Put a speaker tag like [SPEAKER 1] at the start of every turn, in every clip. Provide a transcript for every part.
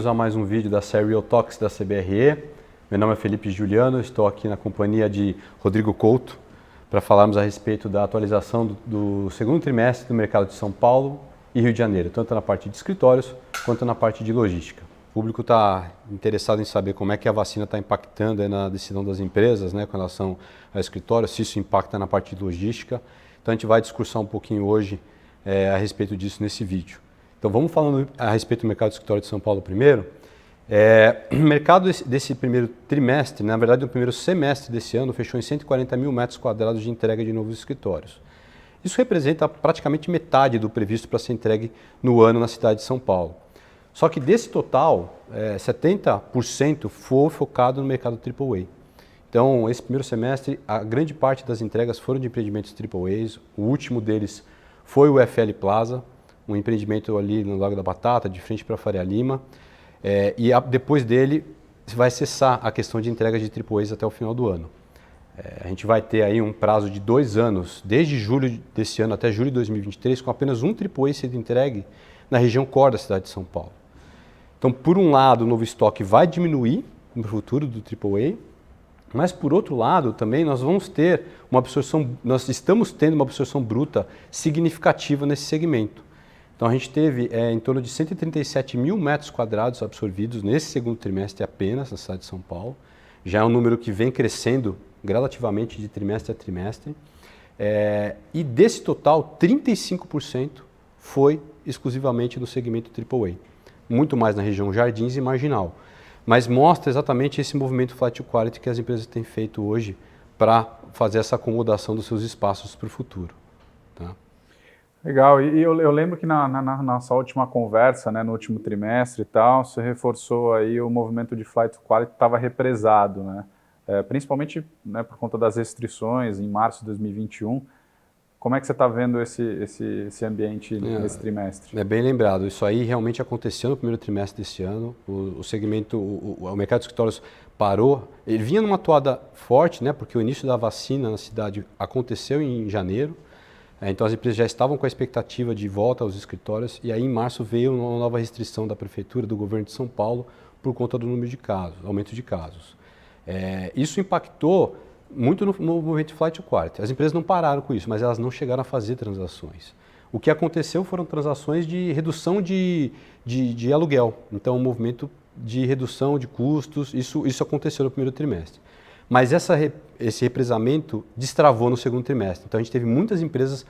[SPEAKER 1] bem-vindos a mais um vídeo da série Real Talks da CBRE. Meu nome é Felipe Juliano, estou aqui na companhia de Rodrigo Couto para falarmos a respeito da atualização do segundo trimestre do mercado de São Paulo e Rio de Janeiro, tanto na parte de escritórios quanto na parte de logística. O público está interessado em saber como é que a vacina está impactando na decisão das empresas, né, com relação ao escritório, se isso impacta na parte de logística. Então a gente vai discursar um pouquinho hoje a respeito disso nesse vídeo. Então vamos falando a respeito do mercado de escritório de São Paulo primeiro. O mercado desse primeiro trimestre, na verdade no primeiro semestre desse ano, fechou em 140 mil metros quadrados de entrega de novos escritórios. Isso representa praticamente metade do previsto para ser entregue no ano na cidade de São Paulo. Só que desse total, 70% foi focado no mercado AAA. Então, esse primeiro semestre, a grande parte das entregas foram de empreendimentos AAAs. O último deles foi o FL Plaza, um empreendimento ali no Lago da Batata, de frente para a Faria Lima. Depois dele, vai cessar a questão de entregas de AAAs até o final do ano. A gente vai ter aí um prazo de 2 anos, desde julho desse ano até julho de 2023, com apenas um AAA sendo entregue na região core da cidade de São Paulo. Então, por um lado, o novo estoque vai diminuir no futuro do AAA, mas por outro lado também nós estamos tendo uma absorção bruta significativa nesse segmento. Então a gente teve em torno de 137 mil metros quadrados absorvidos nesse segundo trimestre apenas na cidade de São Paulo. Já é um número que vem crescendo gradativamente de trimestre a trimestre. E desse total, 35% foi exclusivamente no segmento AAA. Muito mais na região Jardins e Marginal. Mas mostra exatamente esse movimento flight to quality que as empresas têm feito hoje para fazer essa acomodação dos seus espaços para o futuro. Tá?
[SPEAKER 2] Legal, e eu lembro que na nossa última conversa, né, no último trimestre e tal, você reforçou aí o movimento de flight to quality que estava represado, né? Principalmente, né, por conta das restrições em março de 2021. Como é que você está vendo esse ambiente nesse trimestre?
[SPEAKER 1] É bem lembrado, isso aí realmente aconteceu no primeiro trimestre desse ano. O segmento, o mercado de escritórios parou, ele vinha numa toada forte, né, porque o início da vacina na cidade aconteceu em janeiro. Então as empresas já estavam com a expectativa de volta aos escritórios e aí em março veio uma nova restrição da Prefeitura, do Governo de São Paulo, por conta do número de casos, aumento de casos. Isso impactou muito no movimento de flight to quality. As empresas não pararam com isso, mas elas não chegaram a fazer transações. O que aconteceu foram transações de redução de aluguel, então um movimento de redução de custos, isso aconteceu no primeiro trimestre. Mas esse represamento destravou no segundo trimestre. Então a gente teve muitas empresas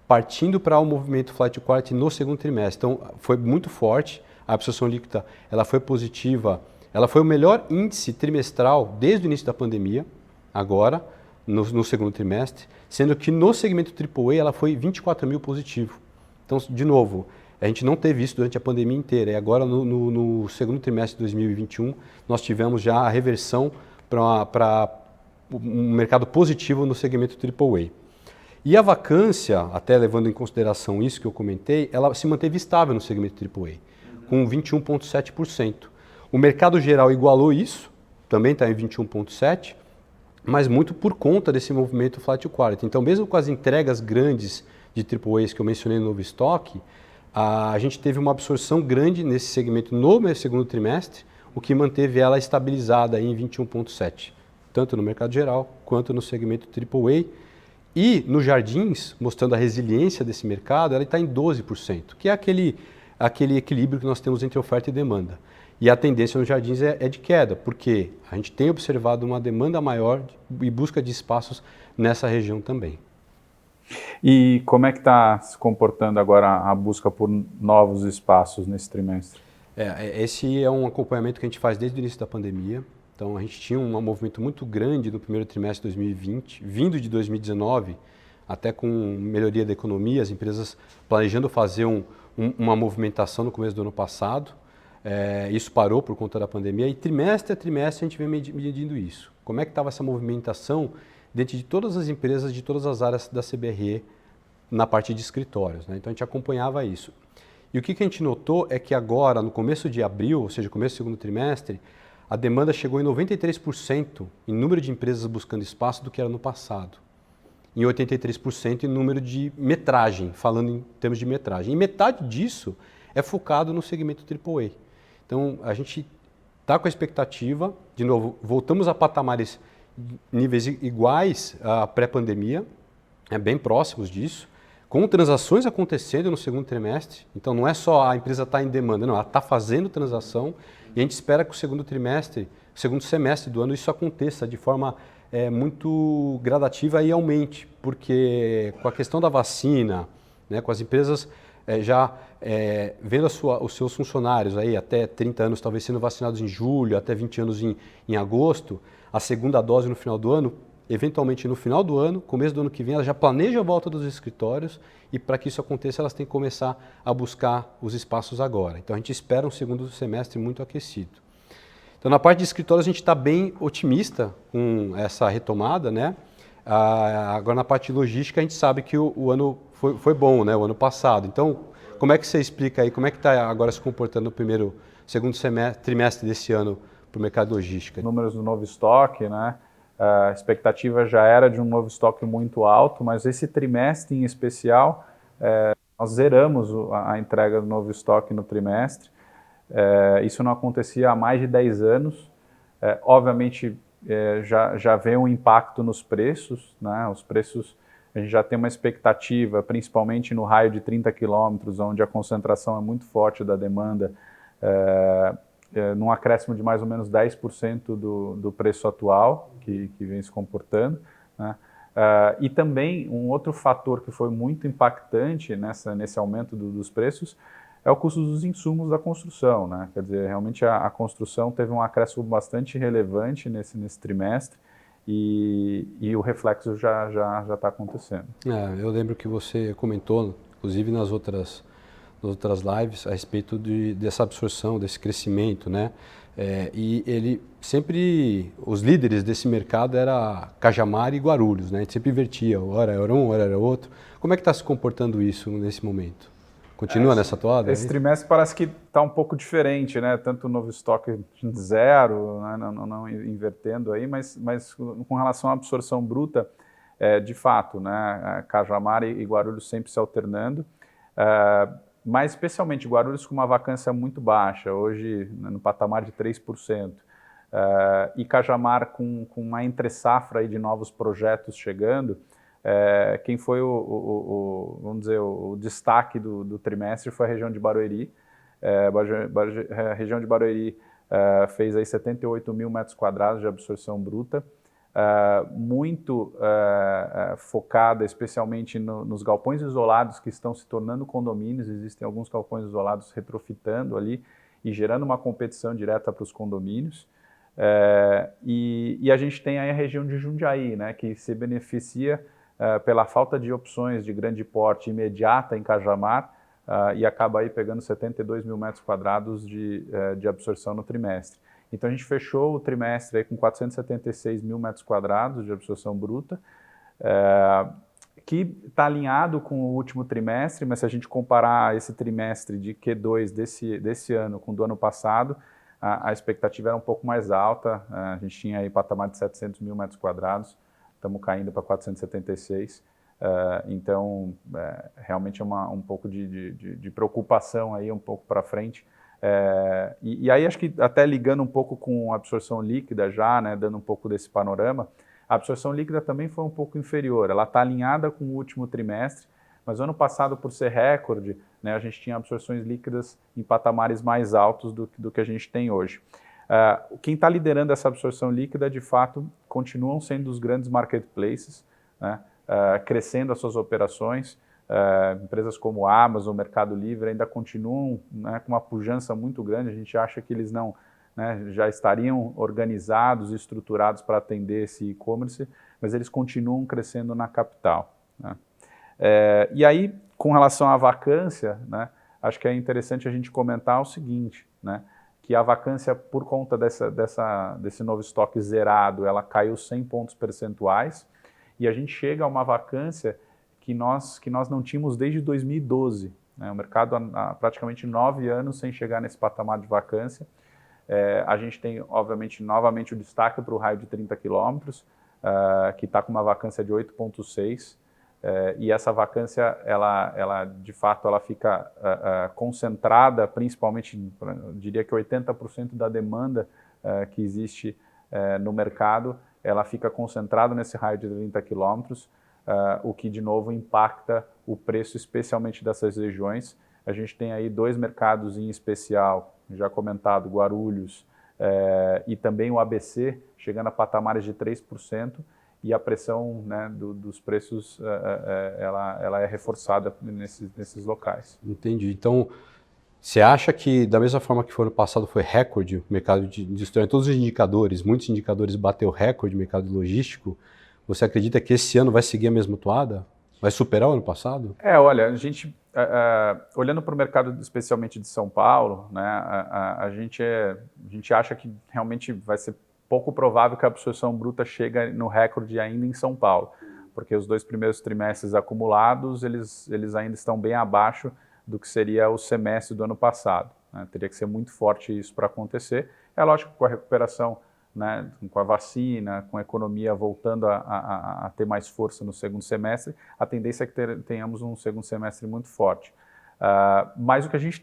[SPEAKER 1] partindo para o movimento flight to quality no segundo trimestre. Então foi muito forte, a absorção líquida ela foi positiva, ela foi o melhor índice trimestral desde o início da pandemia, agora no segundo trimestre, sendo que no segmento AAA ela foi 24 mil positivo. Então, de novo, a gente não teve isso durante a pandemia inteira. E agora no segundo trimestre de 2021 nós tivemos já a reversão para um mercado positivo no segmento AAA. E a vacância, até levando em consideração isso que eu comentei, ela se manteve estável no segmento AAA, com 21,7%. O mercado geral igualou isso, também está em 21,7%, mas muito por conta desse movimento flight to quality. Então, mesmo com as entregas grandes de AAAs que eu mencionei no novo estoque, a gente teve uma absorção grande nesse segmento no segundo trimestre, o que manteve ela estabilizada em 21,7%, tanto no mercado geral quanto no segmento AAA. E nos Jardins, mostrando a resiliência desse mercado, ela está em 12%, que é aquele equilíbrio que nós temos entre oferta e demanda. E a tendência nos Jardins é de queda, porque a gente tem observado uma demanda maior e busca de espaços nessa região também.
[SPEAKER 2] E como é que está se comportando agora a busca por novos espaços nesse trimestre?
[SPEAKER 1] Esse é um acompanhamento que a gente faz desde o início da pandemia. Então a gente tinha um movimento muito grande no primeiro trimestre de 2020, vindo de 2019, até com melhoria da economia, as empresas planejando fazer uma movimentação no começo do ano passado. Isso parou por conta da pandemia e trimestre a trimestre a gente vem medindo isso. Como é que estava essa movimentação dentro de todas as empresas, de todas as áreas da CBRE na parte de escritórios, né? Então a gente acompanhava isso. E o que a gente notou é que agora, no começo de abril, ou seja, começo do segundo trimestre, a demanda chegou em 93% em número de empresas buscando espaço do que era no passado. Em 83% em número de metragem, falando em termos de metragem. E metade disso é focado no segmento AAA. Então, a gente está com a expectativa, de novo, voltamos a patamares níveis iguais à pré-pandemia, bem próximos disso, com transações acontecendo no segundo trimestre. Então, não é só a empresa estar em demanda, não, ela está fazendo transação e a gente espera que o segundo semestre do ano, isso aconteça de forma muito gradativa e aumente, porque com a questão da vacina, né, com as empresas vendo os seus funcionários aí até 30 anos talvez sendo vacinados em julho, até 20 anos em agosto, a segunda dose no final do ano, eventualmente no final do ano, começo do ano que vem, ela já planeja a volta dos escritórios e para que isso aconteça elas têm que começar a buscar os espaços agora. Então a gente espera um segundo semestre muito aquecido. Então na parte de escritórios a gente está bem otimista com essa retomada, né? Agora na parte de logística a gente sabe que o ano foi bom, né? O ano passado. Então como é que você explica aí, como é que está agora se comportando no segundo trimestre desse ano para o mercado de logística?
[SPEAKER 2] Números do novo estoque, né? A expectativa já era de um novo estoque muito alto, mas esse trimestre em especial, nós zeramos a entrega do novo estoque no trimestre. Isso não acontecia há mais de 10 anos. Obviamente, já vê um impacto nos preços, né? Os preços, a gente já tem uma expectativa, principalmente no raio de 30 quilômetros, onde a concentração é muito forte da demanda, num acréscimo de mais ou menos 10% do preço atual, que vem se comportando, né? E também um outro fator que foi muito impactante nesse aumento dos preços é o custo dos insumos da construção, né? Quer dizer, realmente a construção teve um acréscimo bastante relevante nesse trimestre e o reflexo já está acontecendo.
[SPEAKER 1] Eu lembro que você comentou, inclusive nas outras lives, a respeito dessa absorção, desse crescimento, né? E ele sempre, os líderes desse mercado era Cajamar e Guarulhos, né? A gente sempre invertia, hora era um, hora era outro. Como é que está se comportando isso nesse momento? Continua nessa toada?
[SPEAKER 2] Esse trimestre parece que está um pouco diferente, né? Tanto o novo estoque zero, né? não invertendo aí, mas com relação à absorção bruta, de fato, né? Cajamar e Guarulhos sempre se alternando, mas especialmente Guarulhos com uma vacância muito baixa, hoje no patamar de 3%, e Cajamar com uma entre-safra aí de novos projetos chegando. Quem foi vamos dizer, o destaque do trimestre foi a região de Barueri. A região de Barueri fez aí 78 mil metros quadrados de absorção bruta, muito focada especialmente nos galpões isolados que estão se tornando condomínios. Existem alguns galpões isolados retrofitando ali e gerando uma competição direta para os condomínios. E a gente tem aí a região de Jundiaí, né, que se beneficia pela falta de opções de grande porte imediata em Cajamar, e acaba aí pegando 72 mil metros quadrados de absorção no trimestre. Então a gente fechou o trimestre aí com 476 mil metros quadrados de absorção bruta, que está alinhado com o último trimestre, mas se a gente comparar esse trimestre de Q2 desse ano com o do ano passado, a expectativa era um pouco mais alta. A gente tinha aí patamar de 700 mil metros quadrados, estamos caindo para 476, então realmente é um pouco de preocupação aí um pouco para frente. E aí acho que até ligando um pouco com a absorção líquida já, né, dando um pouco desse panorama, a absorção líquida também foi um pouco inferior, ela está alinhada com o último trimestre, mas ano passado, por ser recorde, né, a gente tinha absorções líquidas em patamares mais altos do que a gente tem hoje. Quem está liderando essa absorção líquida, de fato, continuam sendo os grandes marketplaces, né, crescendo as suas operações. Empresas como a Amazon, Mercado Livre ainda continuam, né, com uma pujança muito grande. A gente acha que eles não, né, já estariam organizados e estruturados para atender esse e-commerce, mas eles continuam crescendo na capital, né. E aí, com relação à vacância, né, acho que é interessante a gente comentar o seguinte, né, que a vacância, por conta desse novo estoque zerado, ela caiu 100 pontos percentuais, e a gente chega a uma vacância que nós não tínhamos desde 2012. Né? O mercado há praticamente 9 anos sem chegar nesse patamar de vacância. A gente tem, obviamente, novamente o destaque para o raio de 30 quilômetros, que está com uma vacância de 8,6%. E essa vacância, ela de fato, ela fica concentrada, principalmente, eu diria que 80% da demanda que existe no mercado, ela fica concentrada nesse raio de 30 quilômetros, o que de novo impacta o preço, especialmente dessas regiões. A gente tem aí 2 mercados em especial, já comentado, Guarulhos e também o ABC, chegando a patamares de 3%, e a pressão, né, dos preços ela é reforçada nesses locais.
[SPEAKER 1] Entendi. Então, você acha que, da mesma forma que foi ano passado, foi recorde o mercado industrial, em todos os indicadores, muitos indicadores bateu recorde no mercado logístico, você acredita que esse ano vai seguir a mesma toada? Vai superar o ano passado?
[SPEAKER 2] Olha, a gente, olhando para o mercado especialmente de São Paulo, né, a gente acha que realmente vai ser pouco provável que a absorção bruta chegue no recorde ainda em São Paulo, porque os 2 primeiros trimestres acumulados, eles ainda estão bem abaixo do que seria o semestre do ano passado, né? Teria que ser muito forte isso para acontecer. É lógico que com a recuperação, né, com a vacina, com a economia voltando a ter mais força no segundo semestre, a tendência é que tenhamos um segundo semestre muito forte. Mas o que a gente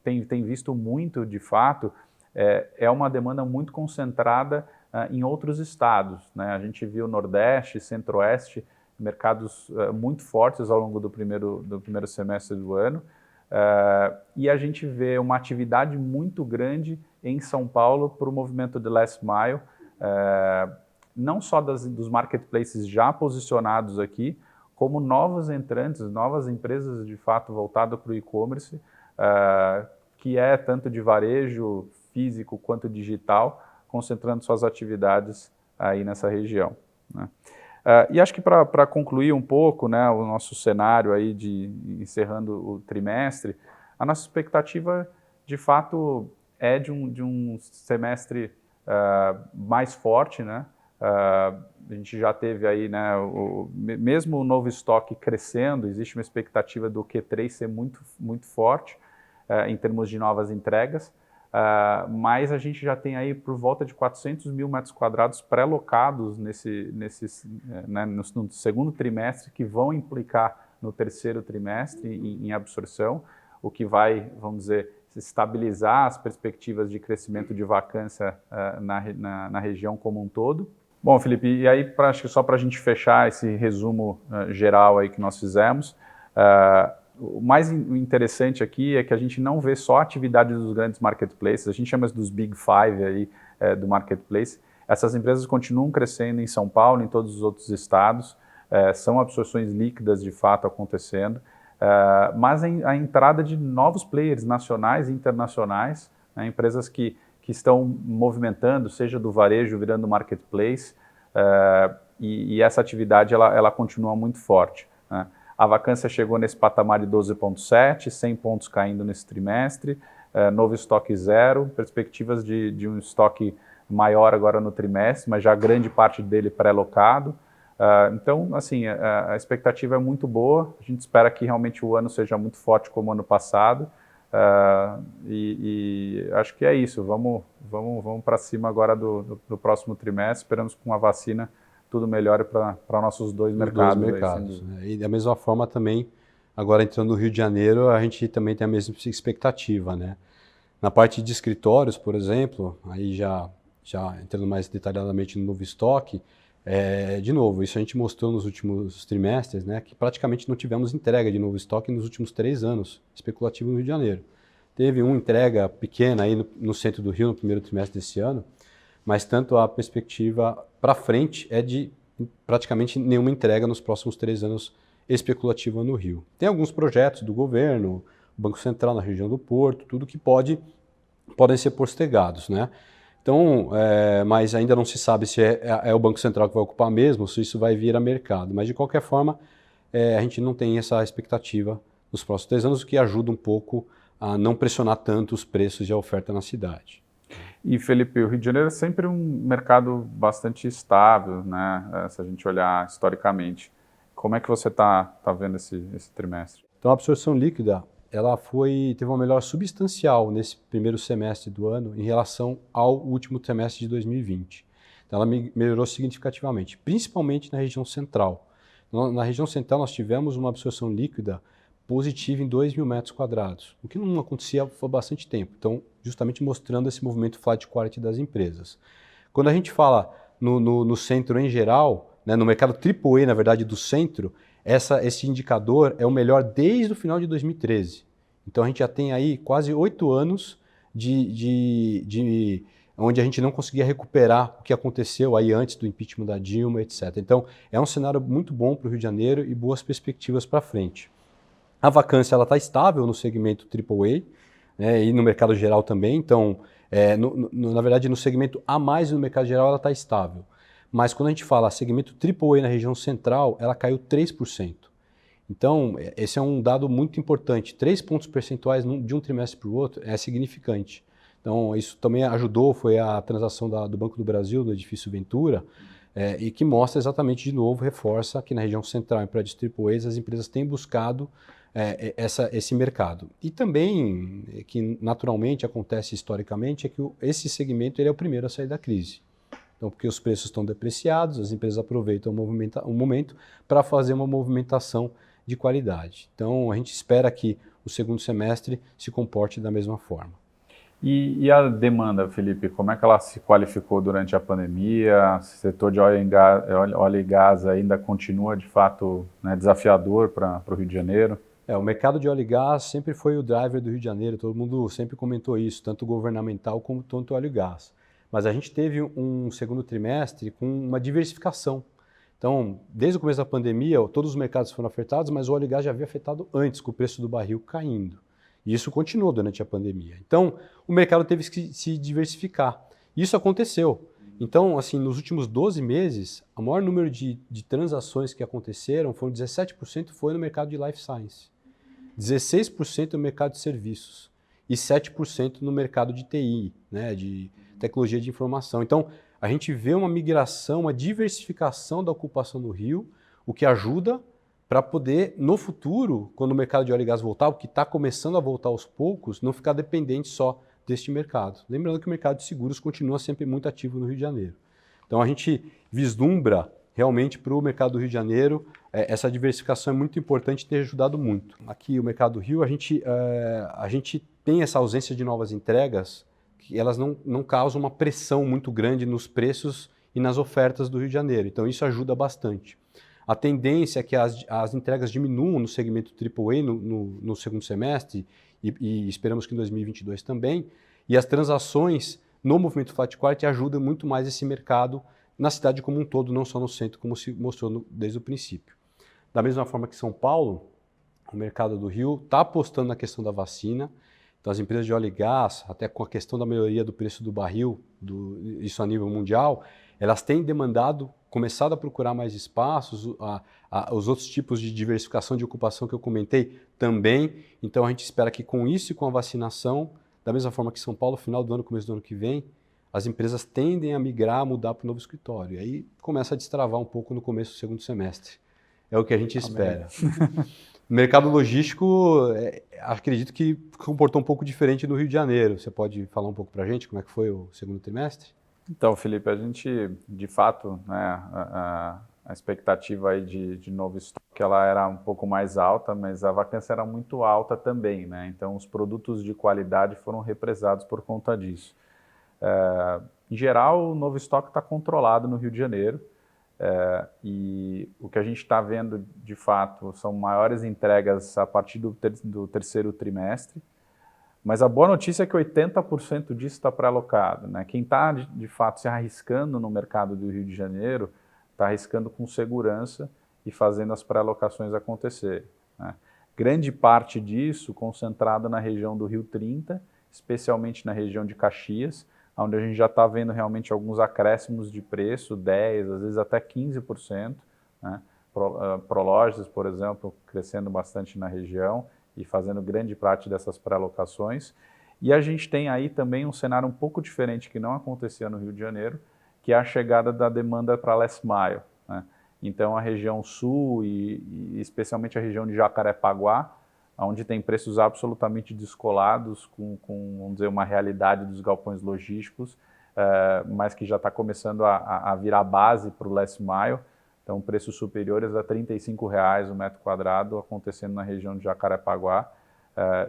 [SPEAKER 2] tem visto muito, de fato, é uma demanda muito concentrada em outros estados, né? A gente viu Nordeste, Centro-Oeste, mercados muito fortes ao longo do primeiro semestre do ano, e a gente vê uma atividade muito grande em São Paulo para o movimento de last mile, não só dos marketplaces já posicionados aqui, como novos entrantes, novas empresas de fato voltadas para o e-commerce, que é tanto de varejo físico quanto digital, concentrando suas atividades aí nessa região, né? E acho que para concluir um pouco, né, o nosso cenário aí encerrando o trimestre, a nossa expectativa de fato é de um semestre mais forte, né? A gente já teve aí, né, mesmo o novo estoque crescendo, existe uma expectativa do Q3 ser muito, muito forte em termos de novas entregas, mas a gente já tem aí por volta de 400 mil metros quadrados pré-locados no segundo trimestre, que vão implicar no terceiro trimestre em absorção, o que vai, vamos dizer, estabilizar as perspectivas de crescimento de vacância na região como um todo. Bom, Felipe, e aí acho que só para a gente fechar esse resumo geral aí que nós fizemos, o mais interessante aqui é que a gente não vê só a atividade dos grandes marketplaces, a gente chama dos Big Five aí, do marketplace. Essas empresas continuam crescendo em São Paulo, em todos os outros estados, são absorções líquidas de fato acontecendo, mas a entrada de novos players nacionais e internacionais, né, empresas que estão movimentando, seja do varejo virando marketplace, e essa atividade ela continua muito forte, né? A vacância chegou nesse patamar de 12,7, 100 pontos caindo nesse trimestre, novo estoque zero, perspectivas de um estoque maior agora no trimestre, mas já grande parte dele pré-locado. Então, assim, a expectativa é muito boa, a gente espera que realmente o ano seja muito forte como o ano passado, e acho que é isso, vamos para cima agora do próximo trimestre, esperamos que com a vacina tudo melhore para nossos dois mercados.
[SPEAKER 1] Né? E da mesma forma também, agora entrando no Rio de Janeiro, a gente também tem a mesma expectativa, né? Na parte de escritórios, por exemplo, aí já entrando mais detalhadamente no novo estoque, de novo, isso a gente mostrou nos últimos trimestres, né, que praticamente não tivemos entrega de novo estoque nos últimos 3 anos, especulativo no Rio de Janeiro. Teve uma entrega pequena aí no centro do Rio no primeiro trimestre desse ano, mas tanto a perspectiva para frente é de praticamente nenhuma entrega nos próximos 3 anos especulativa no Rio. Tem alguns projetos do governo, o Banco Central na região do Porto, tudo que podem ser postergados, né? Então, mas ainda não se sabe se é o Banco Central que vai ocupar mesmo, se isso vai vir a mercado. Mas de qualquer forma, a gente não tem essa expectativa nos próximos 3 anos, o que ajuda um pouco a não pressionar tanto os preços e a oferta na cidade.
[SPEAKER 2] E, Felipe, o Rio de Janeiro é sempre um mercado bastante estável, né? Se a gente olhar historicamente. Como é que você está vendo esse trimestre?
[SPEAKER 1] Então, a absorção líquida, ela teve uma melhora substancial nesse primeiro semestre do ano em relação ao último trimestre de 2020. Então, ela melhorou significativamente, principalmente na região central. Na região central nós tivemos uma absorção líquida positiva em 2 mil metros quadrados, o que não acontecia há bastante tempo. Então, justamente mostrando esse movimento flight quality das empresas. Quando a gente fala no centro em geral, né, no mercado AAA, na verdade, do centro, esse indicador é o melhor desde o final de 2013. Então a gente já tem aí quase 8 anos onde a gente não conseguia recuperar o que aconteceu aí antes do impeachment da Dilma, etc. Então é um cenário muito bom para o Rio de Janeiro e boas perspectivas para frente. A vacância está estável no segmento AAA, né, e no mercado geral também. Então, na verdade, no segmento A+, no mercado geral, ela está estável. Mas quando a gente fala segmento AAA na região central, ela caiu 3%. Então, esse é um dado muito importante. 3 pontos percentuais de um trimestre para o outro é significante. Então, isso também ajudou, foi a transação do Banco do Brasil, do edifício Ventura, e que mostra exatamente, de novo, reforça que na região central, em prédios AAA, as empresas têm buscado esse mercado. E também, que naturalmente acontece historicamente, é que esse segmento ele é o primeiro a sair da crise. Então, porque os preços estão depreciados, as empresas aproveitam o momento para fazer uma movimentação de qualidade. Então, a gente espera que o segundo semestre se comporte da mesma forma.
[SPEAKER 2] E a demanda, Felipe, como é que ela se qualificou durante a pandemia? O setor de óleo e gás ainda continua, de fato, né, desafiador para o Rio de Janeiro?
[SPEAKER 1] O mercado de óleo e gás sempre foi o driver do Rio de Janeiro, todo mundo sempre comentou isso, tanto governamental como tanto óleo e gás. Mas a gente teve um segundo trimestre com uma diversificação. Então, desde o começo da pandemia, todos os mercados foram afetados, mas o óleo e gás já havia afetado antes, com o preço do barril caindo. E isso continuou durante a pandemia. Então, o mercado teve que se diversificar. Isso aconteceu. Então, assim, nos últimos 12 meses, o maior número de transações que aconteceram, 17% foi no mercado de life science, 16% no mercado de serviços e 7% no mercado de TI, né, de tecnologia de informação. Então, a gente vê uma migração, uma diversificação da ocupação no Rio, o que ajuda para poder, no futuro, quando o mercado de óleo e gás voltar, o que está começando a voltar aos poucos, não ficar dependente só deste mercado. Lembrando que o mercado de seguros continua sempre muito ativo no Rio de Janeiro. Então, a gente vislumbra realmente para o mercado do Rio de Janeiro, essa diversificação é muito importante e tem ajudado muito. Aqui, o mercado do Rio, a gente tem essa ausência de novas entregas, que elas não causam uma pressão muito grande nos preços e nas ofertas do Rio de Janeiro. Então, isso ajuda bastante. A tendência é que as entregas diminuam no segmento AAA no segundo semestre e esperamos que em 2022 também. E as transações no movimento Flight Quality ajudam muito mais esse mercado na cidade como um todo, não só no centro, como se mostrou desde o princípio. Da mesma forma que São Paulo, o mercado do Rio está apostando na questão da vacina. Então, as empresas de óleo e gás, até com a questão da melhoria do preço do barril, isso a nível mundial, elas têm demandado, começado a procurar mais espaços, os outros tipos de diversificação de ocupação que eu comentei também. Então, a gente espera que com isso e com a vacinação, da mesma forma que São Paulo, final do ano, começo do ano que vem, as empresas tendem a migrar, a mudar para o novo escritório. E aí começa a destravar um pouco no começo do segundo semestre. É o que a gente espera. O mercado logístico, acredito que comportou um pouco diferente no Rio de Janeiro. Você pode falar um pouco para a gente como é que foi o segundo trimestre?
[SPEAKER 2] Então, Felipe, a gente, de fato, né, a expectativa aí de novo estoque, ela era um pouco mais alta, mas a vacância era muito alta também, né? Então, os produtos de qualidade foram represados por conta disso. Em geral, o novo estoque está controlado no Rio de Janeiro, e o que a gente está vendo, de fato, são maiores entregas a partir do terceiro trimestre, mas a boa notícia é que 80% disso está pré-alocado, né? Quem está, de fato, se arriscando no mercado do Rio de Janeiro, está arriscando com segurança e fazendo as pré-alocações acontecerem, né? Grande parte disso concentrada na região do Rio 30, especialmente na região de Caxias, onde a gente já está vendo realmente alguns acréscimos de preço, 10%, às vezes até 15%, né? Prologis, por exemplo, crescendo bastante na região e fazendo grande parte dessas pré-alocações. E a gente tem aí também um cenário um pouco diferente que não acontecia no Rio de Janeiro, que é a chegada da demanda para Last Mile, né? Então a região sul e especialmente a região de Jacarepaguá, onde tem preços absolutamente descolados com, vamos dizer, uma realidade dos galpões logísticos, mas que já está começando a virar base para o Last Mile. Então, preços superiores a R$ 35,00 o metro quadrado acontecendo na região de Jacarepaguá,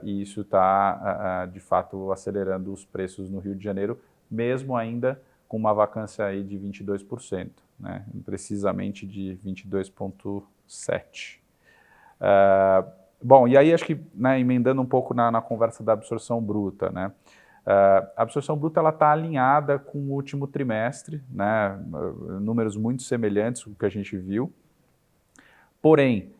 [SPEAKER 2] e isso está, de fato, acelerando os preços no Rio de Janeiro, mesmo ainda com uma vacância aí de 22%, né? Precisamente de 22,7%. Bom, e aí acho que, né, emendando um pouco na conversa da absorção bruta, né? A absorção bruta está alinhada com o último trimestre, né? Números muito semelhantes com o que a gente viu. Porém,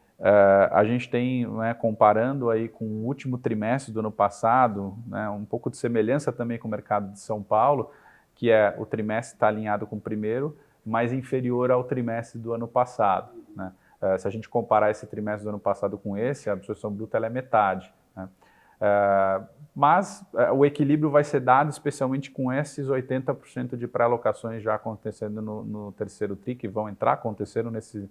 [SPEAKER 2] a gente tem, né, comparando aí com o último trimestre do ano passado, né, um pouco de semelhança também com o mercado de São Paulo, que é o trimestre está alinhado com o primeiro, mas inferior ao trimestre do ano passado, né? Se a gente comparar esse trimestre do ano passado com esse, a absorção bruta ela é metade, né? Mas o equilíbrio vai ser dado especialmente com esses 80% de pré-alocações já acontecendo no terceiro TRI, que vão entrar, aconteceram nesse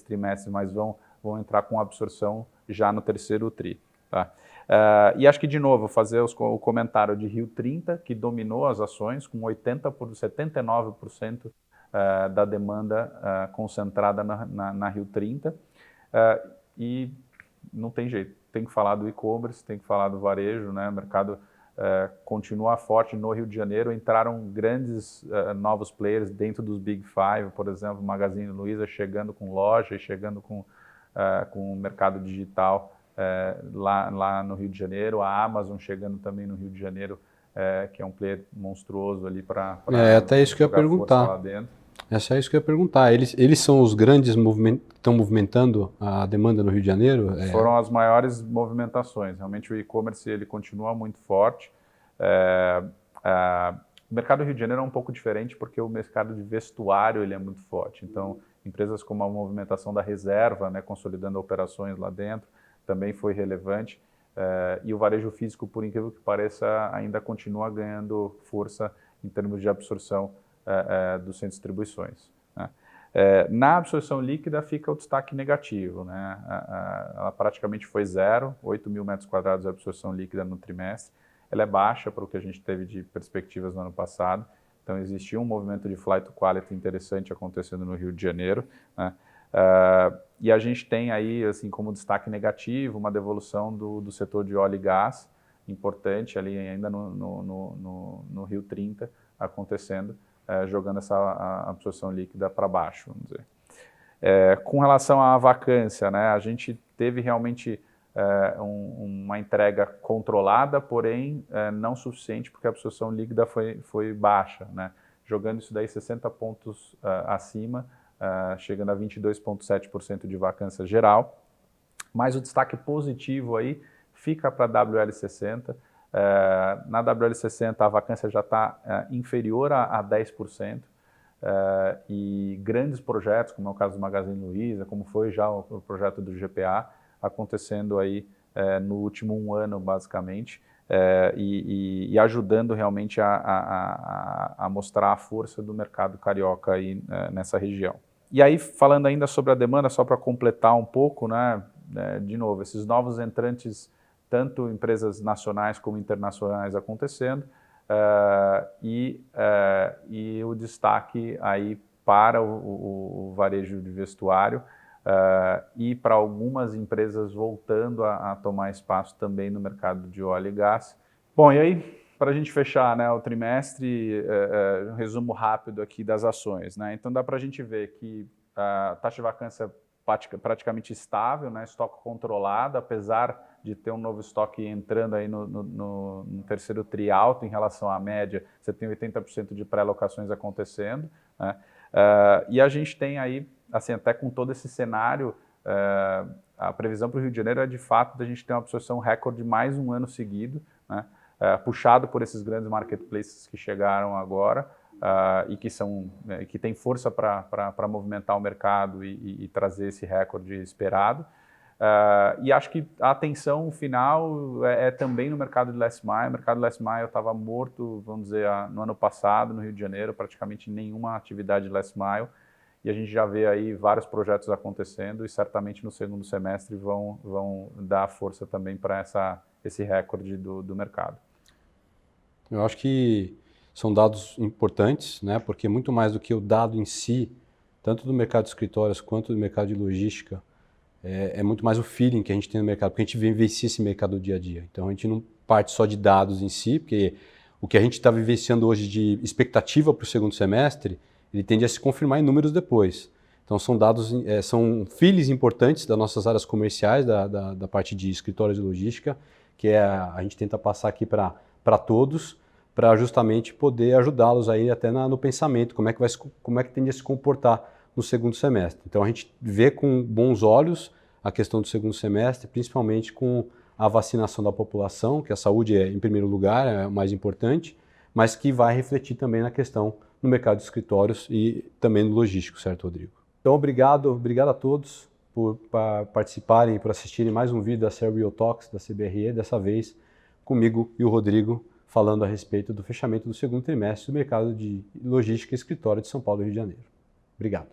[SPEAKER 2] trimestre, mas vão entrar com absorção já no terceiro TRI. Tá? E acho que, de novo, vou fazer o comentário de Rio 30, que dominou as ações, com 79% da demanda concentrada na Rio 30, e não tem jeito, tem que falar do e-commerce, tem que falar do varejo, né? O mercado continua forte no Rio de Janeiro, entraram grandes novos players dentro dos Big Five, por exemplo, Magazine Luiza chegando com loja e chegando com o mercado digital lá no Rio de Janeiro, a Amazon chegando também no Rio de Janeiro, que é um player monstruoso ali para
[SPEAKER 1] até isso que eu ia perguntar.
[SPEAKER 2] Lá dentro.
[SPEAKER 1] É isso que eu ia perguntar. Eles são os grandes que estão movimentando a demanda no Rio de Janeiro?
[SPEAKER 2] Foram as maiores movimentações. Realmente o e-commerce ele continua muito forte. O mercado do Rio de Janeiro é um pouco diferente porque o mercado de vestuário ele é muito forte. Então, empresas como a movimentação da Reserva, né, consolidando operações lá dentro, também foi relevante. E o varejo físico, por incrível que pareça, ainda continua ganhando força em termos de absorção dos centros de distribuições, né? Na absorção líquida fica o destaque negativo, né? Ela praticamente foi zero, 8 mil metros quadrados de absorção líquida no trimestre. Ela é baixa para o que a gente teve de perspectivas no ano passado. Então, existiu um movimento de flight to quality interessante acontecendo no Rio de Janeiro, né? E a gente tem aí, assim, como destaque negativo, uma devolução do setor de óleo e gás, importante ali ainda no Rio 30 acontecendo, jogando essa absorção líquida para baixo, vamos dizer. Com relação à vacância, né, a gente teve realmente uma entrega controlada, porém não suficiente, porque a absorção líquida foi baixa, né, jogando isso daí 60 pontos acima, chegando a 22,7% de vacância geral. Mas o destaque positivo aí fica para a WL60. Na WL60 a vacância já está inferior a 10%, e grandes projetos, como é o caso do Magazine Luiza, como foi já o projeto do GPA, acontecendo aí no último 1 ano, basicamente, e ajudando realmente a mostrar a força do mercado carioca aí nessa região. E aí, falando ainda sobre a demanda, só para completar um pouco, né, de novo, esses novos entrantes, tanto empresas nacionais como internacionais acontecendo, e o destaque aí para o varejo de vestuário, e para algumas empresas voltando a tomar espaço também no mercado de óleo e gás. Bom, e aí, para a gente fechar, né, o trimestre, um resumo rápido aqui das ações, né? Então dá para a gente ver que a taxa de vacância praticamente estável, né, estoque controlado, apesar de ter um novo estoque entrando aí no terceiro TRI alto em relação à média, você tem 80% de pré-alocações acontecendo, né? E a gente tem aí, assim, até com todo esse cenário, a previsão para o Rio de Janeiro é de fato da gente ter uma absorção recorde mais um ano seguido, né? Puxado por esses grandes marketplaces que chegaram agora, e que têm força para movimentar o mercado e trazer esse recorde esperado. E acho que a atenção final é também no mercado de last mile. O mercado de last mile estava morto, vamos dizer, no ano passado, no Rio de Janeiro, praticamente nenhuma atividade de last mile. E a gente já vê aí vários projetos acontecendo e certamente no segundo semestre vão dar força também para esse recorde do mercado.
[SPEAKER 1] Eu acho que são dados importantes, né? Porque muito mais do que o dado em si, tanto do mercado de escritórios quanto do mercado de logística, é muito mais o feeling que a gente tem no mercado, porque a gente vivencia esse mercado do dia a dia. Então a gente não parte só de dados em si, porque o que a gente está vivenciando hoje de expectativa para o segundo semestre, ele tende a se confirmar em números depois. Então são dados, são feelings importantes das nossas áreas comerciais, da parte de escritórios e logística, que a gente tenta passar aqui para todos, para justamente poder ajudá-los aí até no pensamento, como é que tende a se comportar no segundo semestre. Então a gente vê com bons olhos a questão do segundo semestre, principalmente com a vacinação da população, que a saúde é em primeiro lugar, é o mais importante, mas que vai refletir também na questão no mercado de escritórios e também no logístico, certo, Rodrigo? Então obrigado a todos por participarem, por assistirem mais um vídeo da série Real Talks da CBRE, dessa vez comigo e o Rodrigo, falando a respeito do fechamento do segundo trimestre do mercado de logística e escritório de São Paulo e Rio de Janeiro. Obrigado.